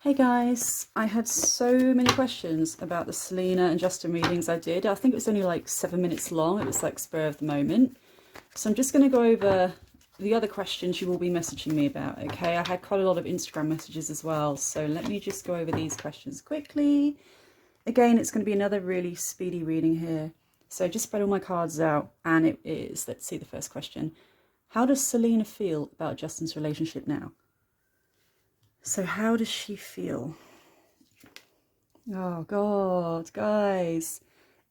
Hey guys, I had so many questions about the Selena and Justin readings I did. I think it was only like 7 minutes long. It was like spur of the moment. So I'm just going to go over the other questions you will be messaging me about, okay? I had quite a lot of Instagram messages as well. So let me just go over these questions quickly. Again, it's going to be another really speedy reading here. So just spread all my cards out. And it is, let's see the first question. How does Selena feel about Justin's relationship now? So how does she feel? Oh God, guys.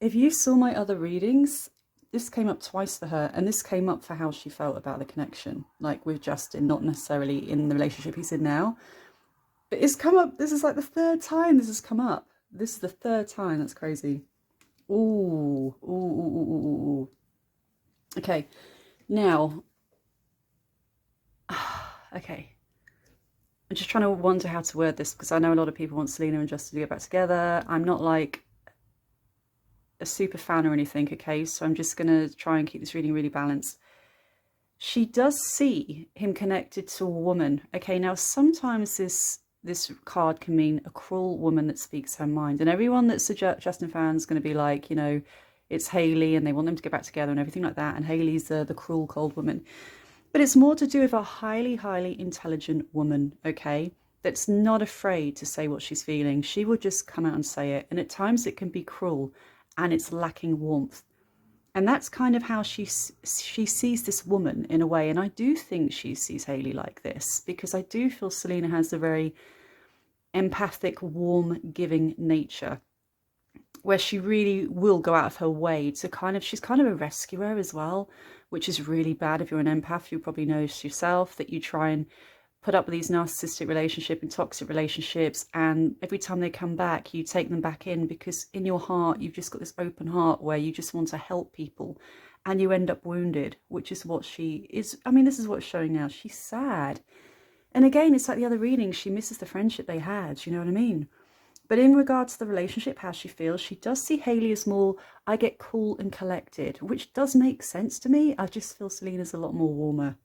If you saw my other readings, this came up twice for her, and this came up for how she felt about the connection, like with Justin, not necessarily in the relationship he's in now. But it's come up, this is like the third time this has come up. This is the third time, that's crazy. Ooh, ooh, ooh, ooh, ooh, ooh. Okay, now, okay. I'm just trying to wonder how to word this because I know a lot of people want Selena and Justin to get back together. I'm not like a super fan or anything, okay? So I'm just going to try and keep this reading really balanced. She does see him connected to a woman. Okay, now sometimes this card can mean a cruel woman that speaks her mind. And everyone that's a Justin fan is going to be like, you know, it's Hailey and they want them to get back together and everything like that. And Hailey's the cruel, cold woman. But it's more to do with a highly, highly intelligent woman, okay, that's not afraid to say what she's feeling. She will just come out and say it. And at times it can be cruel and it's lacking warmth. And that's kind of how she sees this woman in a way. And I do think she sees Hailey like this because I do feel Selena has a very empathic, warm, giving nature where she really will go out of her way to she's kind of a rescuer as well, which is really bad. If you're an empath, you probably know yourself that you try and put up with these narcissistic relationships and toxic relationships, and every time they come back, you take them back in because in your heart, you've just got this open heart where you just want to help people and you end up wounded, which is what she is. I mean, this is what it's showing now. She's sad. And again, it's like the other reading, she misses the friendship they had, you know what I mean? But in regards to the relationship, how she feels, she does see Hailey as more, I get cool and collected, which does make sense to me. I just feel Selena's a lot more warmer.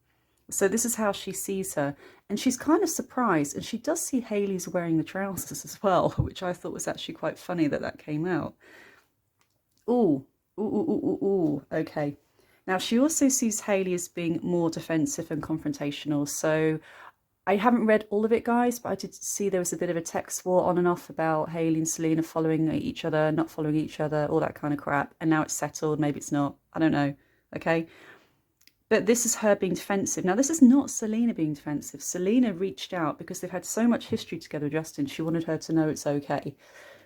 So this is how she sees her. And she's kind of surprised. And she does see Hailey's wearing the trousers as well, which I thought was actually quite funny that came out. Ooh, ooh, ooh, ooh, ooh, ooh. Okay. Now, she also sees Hailey as being more defensive and confrontational. So I haven't read all of it, guys, but I did see there was a bit of a text war on and off about Hailey and Selena following each other, not following each other, all that kind of crap. And now it's settled. Maybe it's not. I don't know. Okay. But this is her being defensive. Now, this is not Selena being defensive. Selena reached out because they've had so much history together, Justin. She wanted her to know it's okay.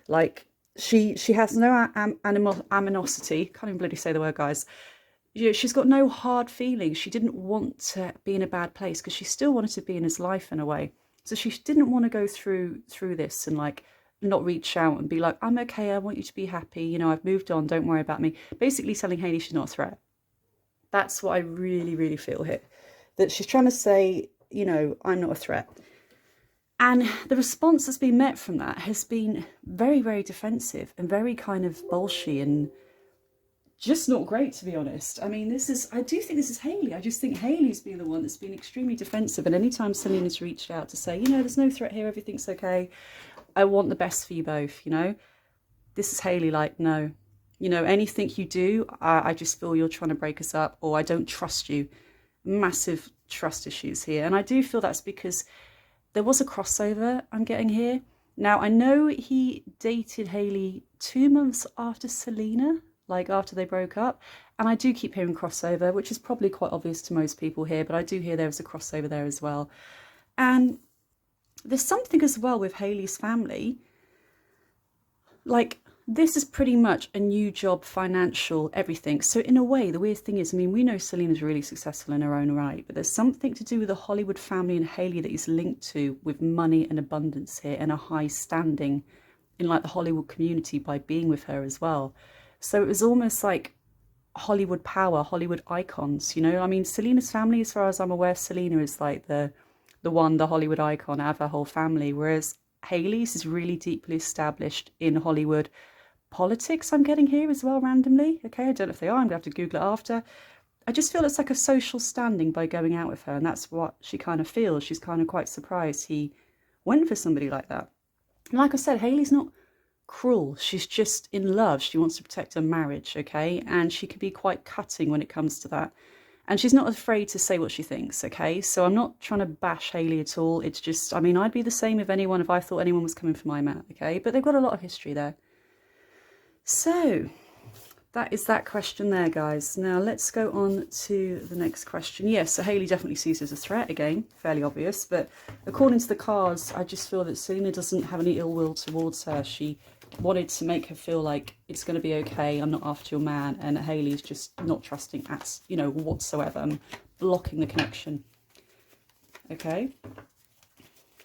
Like, she has no animosity. Can't even bloody say the word, guys. She's got no hard feelings. She didn't want to be in a bad place because she still wanted to be in his life in a way. So she didn't want to go through this and like not reach out and be like, I'm okay, I want you to be happy, you know, I've moved on, don't worry about me. Basically telling Hailey she's not a threat. That's what I really, really feel here. That she's trying to say, you know, I'm not a threat. And the response that's been met from that has been very, very defensive and very kind of bolshy and just not great, to be honest. I mean, I do think this is Hailey. I just think Hailey's been the one that's been extremely defensive. And anytime Selena's reached out to say, you know, there's no threat here, everything's okay, I want the best for you both, you know, this is Hailey like, no, you know, anything you do, I just feel you're trying to break us up, or I don't trust you. Massive trust issues here. And I do feel that's because there was a crossover I'm getting here. Now, I know he dated Hailey 2 months after Selena, like after they broke up. And I do keep hearing crossover, which is probably quite obvious to most people here, but I do hear there was a crossover there as well. And there's something as well with Hailey's family. Like, this is pretty much a new job, financial, everything. So in a way, the weird thing is, I mean, we know Selena's really successful in her own right, but there's something to do with the Hollywood family and Hailey that is linked to with money and abundance here and a high standing in like the Hollywood community by being with her as well. So it was almost like Hollywood power, Hollywood icons, you know? I mean, Selena's family, as far as I'm aware, Selena is like the Hollywood icon out of her whole family, whereas Hailey's is really deeply established in Hollywood politics, I'm getting here as well randomly. Okay, I don't know if they are, I'm gonna have to Google it after. I just feel it's like a social standing by going out with her, and that's what she kind of feels. She's kind of quite surprised he went for somebody like that. And like I said, Hailey's not cruel. She's just in love. She wants to protect her marriage, okay? And she can be quite cutting when it comes to that. And she's not afraid to say what she thinks, okay? So I'm not trying to bash Hailey at all. It's just, I mean, I'd be the same if I thought anyone was coming for my man, okay? But they've got a lot of history there. So that is that question there, guys. Now let's go on to the next question. Yes, so Hailey definitely sees her as a threat, again, fairly obvious. But according to the cards, I just feel that Selena doesn't have any ill will towards her. She wanted to make her feel like it's going to be okay, I'm not after your man, and Hailey's just not trusting at, you know, whatsoever, and blocking the connection. Okay.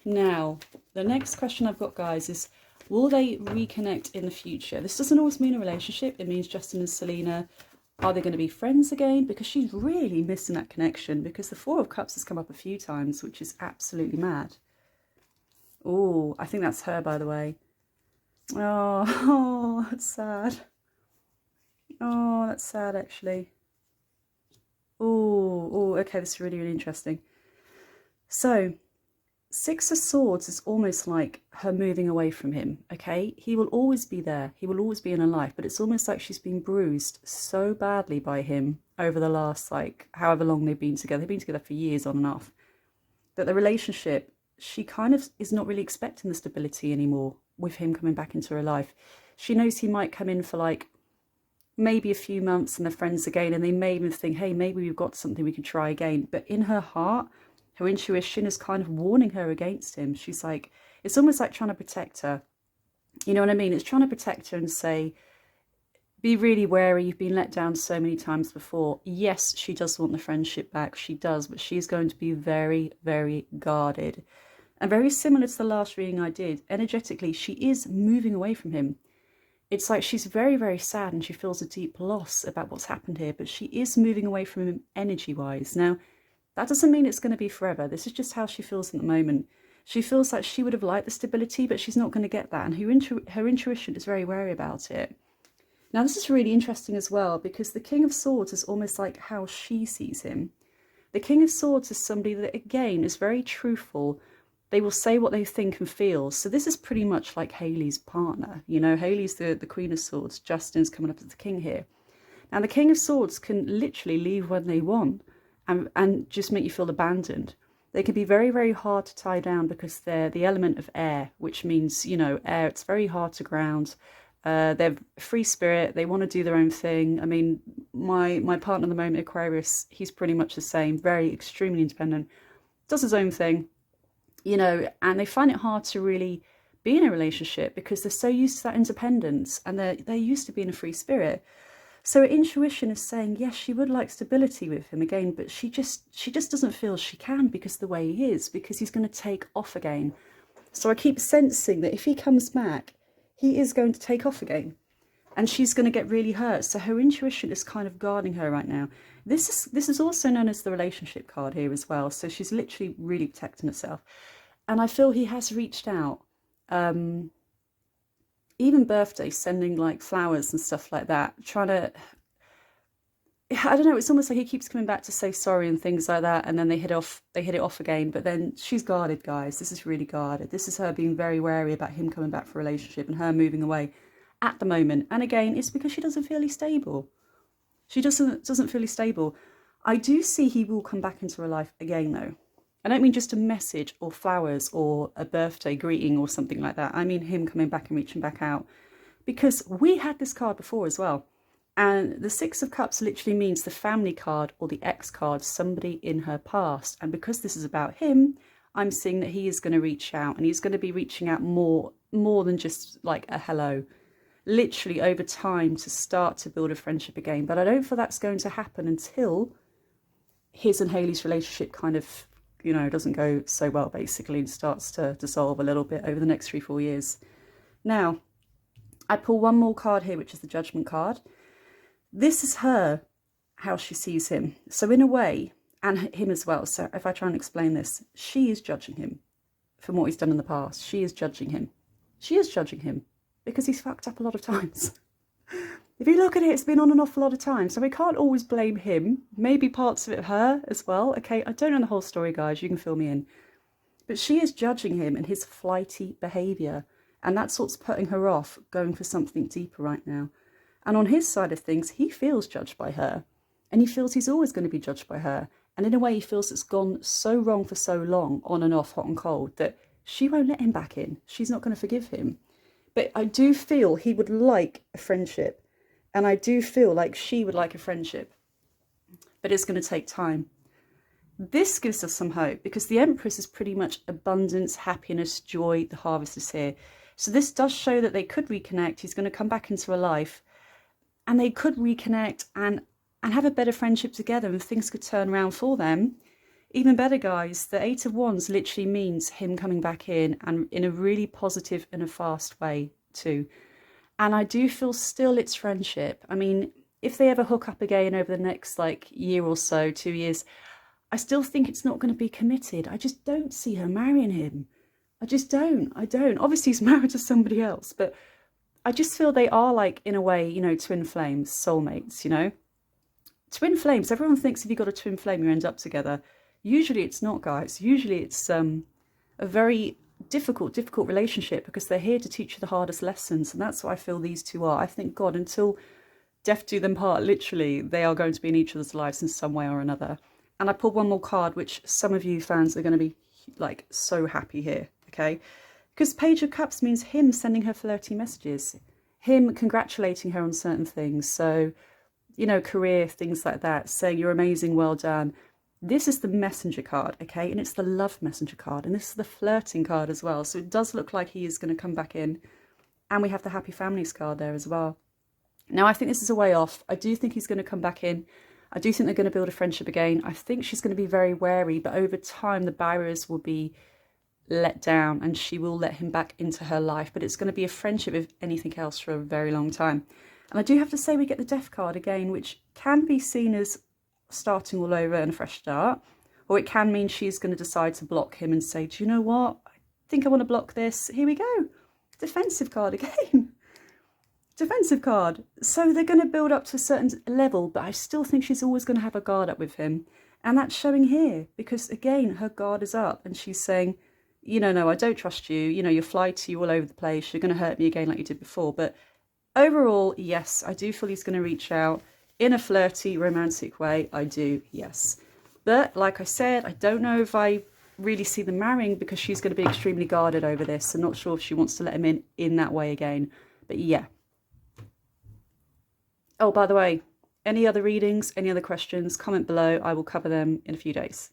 Now, the next question I've got, guys, is will they reconnect in the future? This doesn't always mean a relationship. It means Justin and Selena, are they going to be friends again? Because she's really missing that connection, because the Four of Cups has come up a few times, which is absolutely mad. Oh, I think that's her, by the way. Oh, that's sad. Oh, that's sad, actually. Oh, okay, this is really, really interesting. So, Six of Swords is almost like her moving away from him, okay? He will always be there. He will always be in her life, but it's almost like she's been bruised so badly by him over the last, like, however long they've been together. They've been together for years on and off. That the relationship, she kind of is not really expecting the stability anymore with him coming back into her life. She knows he might come in for like maybe a few months and they're friends again, and they may even think, hey, maybe we've got something we can try again. But in her heart, her intuition is kind of warning her against him. She's like, it's almost like trying to protect her. You know what I mean? It's trying to protect her and say, be really wary. You've been let down so many times before. Yes, she does want the friendship back. She does, but she's going to be very, very guarded. And very similar to the last reading I did, energetically, she is moving away from him. It's like she's very, very sad and she feels a deep loss about what's happened here, but she is moving away from him energy-wise. Now, that doesn't mean it's going to be forever. This is just how she feels at the moment. She feels like she would have liked the stability, but she's not going to get that. And her intuition is very wary about it. Now, this is really interesting as well, because the King of Swords is almost like how she sees him. The King of Swords is somebody that, again, is very truthful. They will say what they think and feel. So this is pretty much like Hailey's partner. You know, Hailey's the Queen of Swords. Justin's coming up as the King here. Now, the King of Swords can literally leave when they want and just make you feel abandoned. They can be very, very hard to tie down because they're the element of air, which means, you know, air, it's very hard to ground. They're free spirit. They want to do their own thing. I mean, my partner at the moment, Aquarius, he's pretty much the same, very extremely independent, does his own thing. You know, and they find it hard to really be in a relationship because they're so used to that independence, and they're used to being a free spirit. So her intuition is saying, yes, she would like stability with him again, but she just doesn't feel she can because of the way he is, because he's going to take off again. So I keep sensing that if he comes back, he is going to take off again, and she's going to get really hurt. So her intuition is kind of guarding her right now. This is also known as the relationship card here as well. So she's literally really protecting herself. And I feel he has reached out, even birthdays, sending like flowers and stuff like that, trying to, I don't know, it's almost like he keeps coming back to say sorry and things like that, and then they hit it off again. But then she's guarded, guys. This is really guarded. This is her being very wary about him coming back for a relationship and her moving away at the moment. And again, it's because she doesn't feel he's stable. She doesn't feel he's stable. I do see he will come back into her life again, though. I don't mean just a message or flowers or a birthday greeting or something like that. I mean him coming back and reaching back out. Because we had this card before as well. And the Six of Cups literally means the family card or the ex card, somebody in her past. And because this is about him, I'm seeing that he is going to reach out, and he's going to be reaching out more than just like a hello. Literally over time to start to build a friendship again. But I don't feel that's going to happen until his and Hailey's relationship kind of, you know, doesn't go so well, basically, and starts to dissolve a little bit over the next 3-4 years. Now, I pull one more card here, which is the Judgment card. This is her, how she sees him. So in a way, and him as well. So if I try and explain this, she is judging him from what he's done in the past. She is judging him. She is judging him because he's fucked up a lot of times. If you look at it, it's been on and off a lot of times. So we can't always blame him. Maybe parts of it her as well. Okay, I don't know the whole story, guys. You can fill me in. But she is judging him and his flighty behaviour. And that's what's putting her off going for something deeper right now. And on his side of things, he feels judged by her. And he feels he's always going to be judged by her. And in a way, he feels it's gone so wrong for so long, on and off, hot and cold, that she won't let him back in. She's not going to forgive him. But I do feel he would like a friendship. And I do feel like she would like a friendship. But it's going to take time. This gives us some hope because the Empress is pretty much abundance, happiness, joy. The harvest is here. So this does show that they could reconnect. He's going to come back into her life and they could reconnect and have a better friendship together, and things could turn around for them. Even better, guys, the Eight of Wands literally means him coming back in, and in a really positive and a fast way too. And I do feel still it's friendship. I mean, if they ever hook up again over the next year or so, 2 years, I still think it's not going to be committed. I just don't see her marrying him. I just don't. I don't. Obviously, he's married to somebody else, but I just feel they are in a way, twin flames, soulmates, Twin flames, everyone thinks if you've got a twin flame, you end up together. Usually it's not, guys. Usually it's a very difficult relationship because they're here to teach you the hardest lessons. And that's what I feel these two are. I think, God, until death do them part, literally, they are going to be in each other's lives in some way or another. And I pulled one more card, which some of you fans are going to be so happy here, okay? Because Page of Cups means him sending her flirty messages, him congratulating her on certain things. So, career, things like that, saying you're amazing, well done. This is the messenger card, okay? And it's the love messenger card. And this is the flirting card as well. So it does look like he is going to come back in. And we have the happy families card there as well. Now, I think this is a way off. I do think he's going to come back in. I do think they're going to build a friendship again. I think she's going to be very wary, but over time the barriers will be let down and she will let him back into her life. But it's going to be a friendship, if anything else, for a very long time. And I do have to say we get the Death card again, which can be seen as starting all over and a fresh start. Or it can mean she's going to decide to block him and say, do you know what? I think I want to block this. Here we go. Defensive card again. Defensive card. So they're going to build up to a certain level, but I still think she's always going to have a guard up with him. And that's showing here because, again, her guard is up and she's saying, no, I don't trust you. You're flighty, you're all over the place. You're going to hurt me again like you did before. But overall, yes, I do feel he's going to reach out in a flirty, romantic way. I do, yes. But like I said, I don't know if I really see them marrying because she's going to be extremely guarded over this. I'm not sure if she wants to let him in that way again. But yeah. Oh, by the way, any other readings, any other questions, comment below. I will cover them in a few days.